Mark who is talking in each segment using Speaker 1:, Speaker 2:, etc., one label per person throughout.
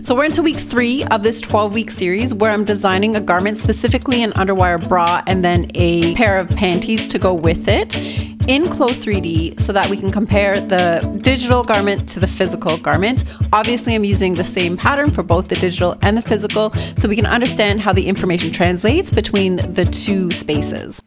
Speaker 1: So we're into week 3 of this 12-week series where I'm designing a garment, specifically an underwire bra and then a pair of panties to go with it in CLO 3D so that we can compare the digital garment to the physical garment. Obviously, I'm using the same pattern for both the digital and the physical so we can understand how the information translates between the two spaces.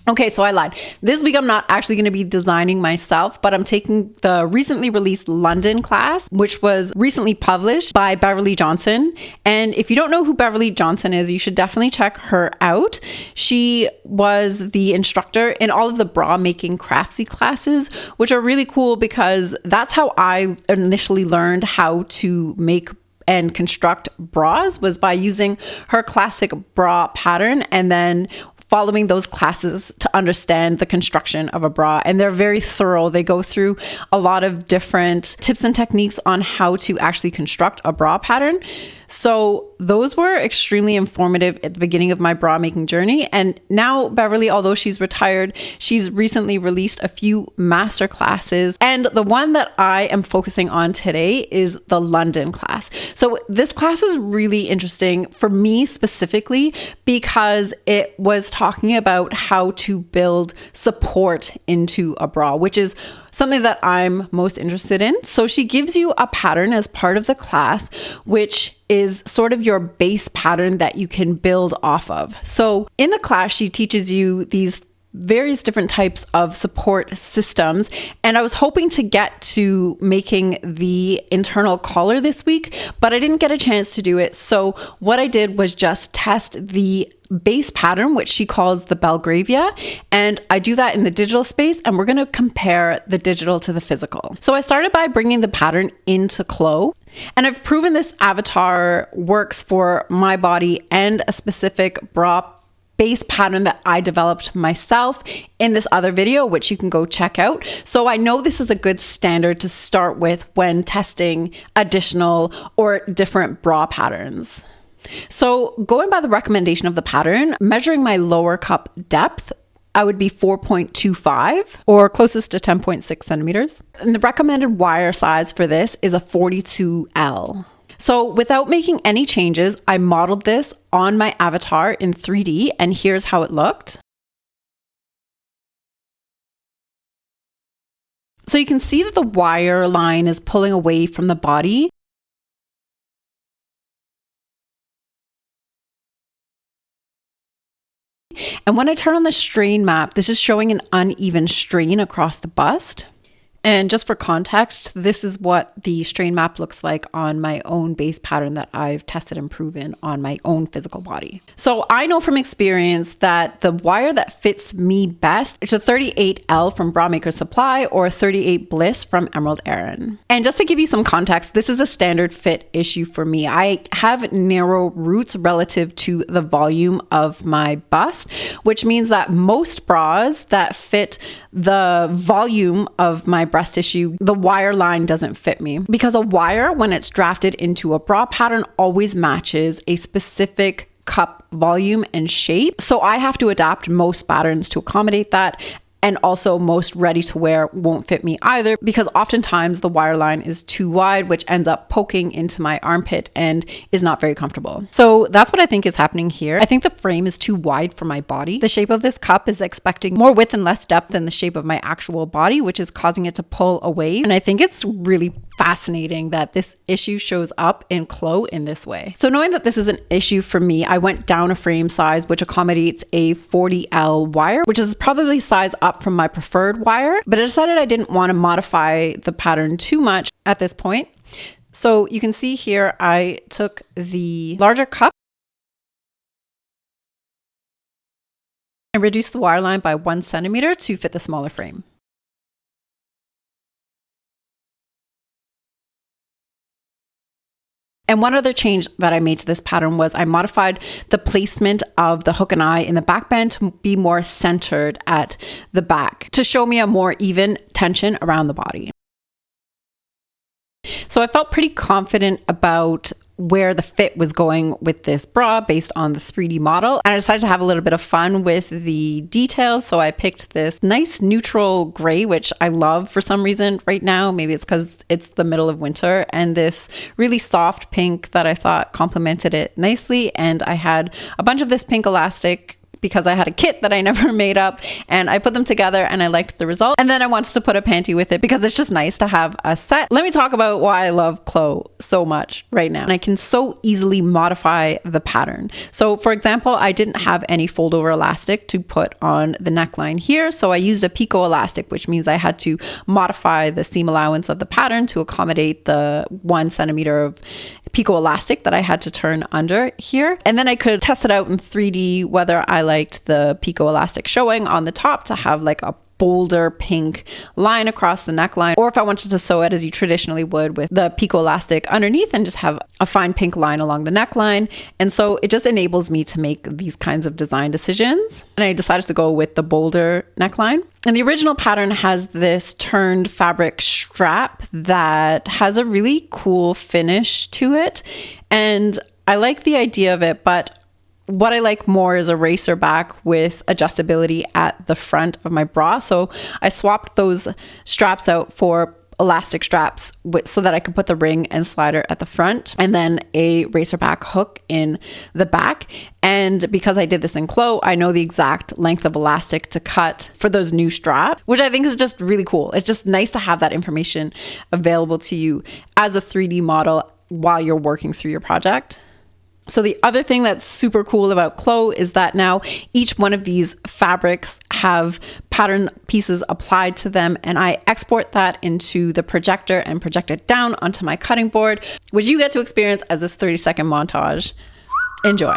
Speaker 1: Okay, so I lied. This week I'm not actually going to be designing myself, but I'm taking the recently released London class, which was recently published by Beverly Johnson. And if you don't know who Beverly Johnson is, you should definitely check her out. She was the instructor in all of the bra making craftsy classes, which are really cool because that's how I initially learned how to make and construct bras, was by using her classic bra pattern and then following those classes to understand the construction of a bra. And they're very thorough. They go through a lot of different tips and techniques on how to actually construct a bra pattern. So those were extremely informative at the beginning of my bra making journey. And now Beverly, although she's retired, she's recently released a few master classes. And the one that I am focusing on today is the London class. So this class is really interesting for me specifically because it was talking about how to build support into a bra, which is something that I'm most interested in. So she gives you a pattern as part of the class, which is sort of your base pattern that you can build off of. So in the class, she teaches you these various different types of support systems. And I was hoping to get to making the internal collar this week, but I didn't get a chance to do it. So what I did was just test the base pattern, which she calls the Belgravia. And I do that in the digital space, and we're going to compare the digital to the physical. So I started by bringing the pattern into CLO, and I've proven this avatar works for my body and a specific bra base pattern that I developed myself in this other video, which you can go check out. So I know this is a good standard to start with when testing additional or different bra patterns. So going by the recommendation of the pattern, measuring my lower cup depth, I would be 4.25 or closest to 10.6 centimeters. And the recommended wire size for this is a 42L. So without making any changes, I modeled this on my avatar in 3D, and here's how it looked. So you can see that the wire line is pulling away from the body. And when I turn on the strain map, this is showing an uneven strain across the bust. And just for context, this is what the strain map looks like on my own base pattern that I've tested and proven on my own physical body. So I know from experience that the wire that fits me best is a 38L from Bra Maker Supply or 38 Bliss from Emerald Erin. And just to give you some context, this is a standard fit issue for me. I have narrow roots relative to the volume of my bust, which means that most bras that fit the volume of my breast tissue, the wire line doesn't fit me, because a wire, when it's drafted into a bra pattern, always matches a specific cup volume and shape. So I have to adapt most patterns to accommodate that. And also most ready to wear won't fit me either, because oftentimes the wire line is too wide, which ends up poking into my armpit and is not very comfortable. So that's what I think is happening here. I think the frame is too wide for my body. The shape of this cup is expecting more width and less depth than the shape of my actual body, which is causing it to pull away. And I think it's really fascinating that this issue shows up in CLO in this way. So knowing that this is an issue for me, I went down a frame size, which accommodates a 40L wire, which is probably size up from my preferred wire, but I decided I didn't want to modify the pattern too much at this point. So you can see here, I took the larger cup and reduced the wire line by 1 centimeter to fit the smaller frame. And one other change that I made to this pattern was I modified the placement of the hook and eye in the back band to be more centered at the back to show me a more even tension around the body. So I felt pretty confident about where the fit was going with this bra based on the 3D model. And I decided to have a little bit of fun with the details. So I picked this nice neutral gray, which I love for some reason right now. Maybe it's because it's the middle of winter, and this really soft pink that I thought complemented it nicely. And I had a bunch of this pink elastic because I had a kit that I never made up, and I put them together and I liked the result. And then I wanted to put a panty with it because it's just nice to have a set. Let me talk about why I love CLO so much right now. And I can so easily modify the pattern. So for example, I didn't have any fold over elastic to put on the neckline here. So I used a picot elastic, which means I had to modify the seam allowance of the pattern to accommodate the 1 centimeter of picot elastic that I had to turn under here. And then I could test it out in 3D, whether I liked the picot elastic showing on the top to have like a bolder pink line across the neckline, or if I wanted to sew it as you traditionally would with the picot elastic underneath and just have a fine pink line along the neckline. And so it just enables me to make these kinds of design decisions. And I decided to go with the bolder neckline. And the original pattern has this turned fabric strap that has a really cool finish to it. And I like the idea of it, but what I like more is a racer back with adjustability at the front of my bra. So I swapped those straps out for elastic straps so that I could put the ring and slider at the front, and then a racer back hook in the back. And because I did this in CLO, I know the exact length of elastic to cut for those new straps, which I think is just really cool. It's just nice to have that information available to you as a 3D model while you're working through your project. So the other thing that's super cool about CLO is that now each one of these fabrics have pattern pieces applied to them, and I export that into the projector and project it down onto my cutting board, which you get to experience as this 30-second montage. Enjoy.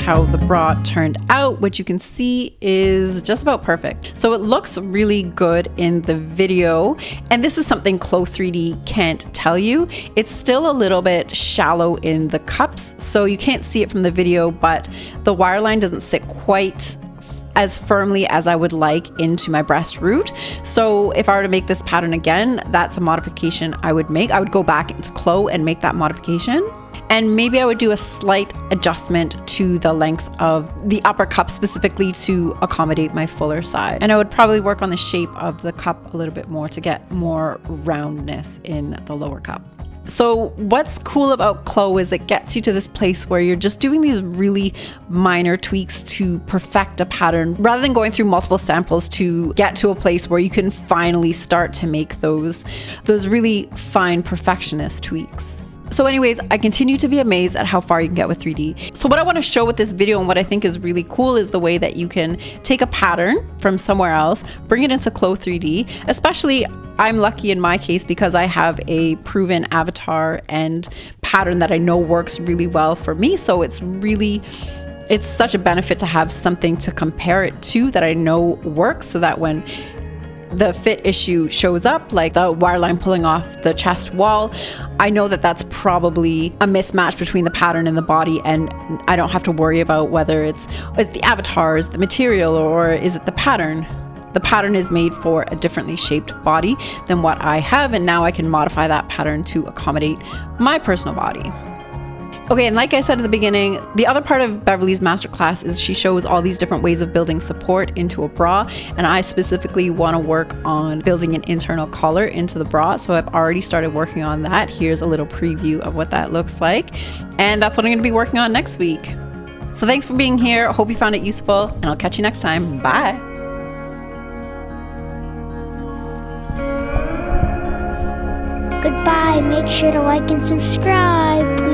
Speaker 1: How the bra turned out, which you can see is just about perfect. So it looks really good in the video, and this is something CLO 3D can't tell you. It's still a little bit shallow in the cups, so you can't see it from the video, but the wireline doesn't sit quite as firmly as I would like into my breast root. So if I were to make this pattern again, that's a modification I would make. I would go back into CLO and make that modification. And maybe I would do a slight adjustment to the length of the upper cup specifically to accommodate my fuller side. And I would probably work on the shape of the cup a little bit more to get more roundness in the lower cup. So what's cool about CLO is it gets you to this place where you're just doing these really minor tweaks to perfect a pattern rather than going through multiple samples to get to a place where you can finally start to make those really fine perfectionist tweaks. So anyways, I continue to be amazed at how far you can get with 3D. So what I want to show with this video and what I think is really cool is the way that you can take a pattern from somewhere else, bring it into CLO 3D. Especially, I'm lucky in my case because I have a proven avatar and pattern that I know works really well for me. So it's such a benefit to have something to compare it to that I know works, so that when the fit issue shows up, like the wireline pulling off the chest wall, I know that that's probably a mismatch between the pattern and the body, and I don't have to worry about whether it's the avatar, is the material, or is it the pattern. The pattern is made for a differently shaped body than what I have, and now I can modify that pattern to accommodate my personal body. Okay, and like I said at the beginning, the other part of Beverly's masterclass is she shows all these different ways of building support into a bra, and I specifically want to work on building an internal collar into the bra, so I've already started working on that. Here's a little preview of what that looks like, and that's what I'm going to be working on next week. So thanks for being here. I hope you found it useful, and I'll catch you next time. Bye.
Speaker 2: make sure to like and subscribe, please.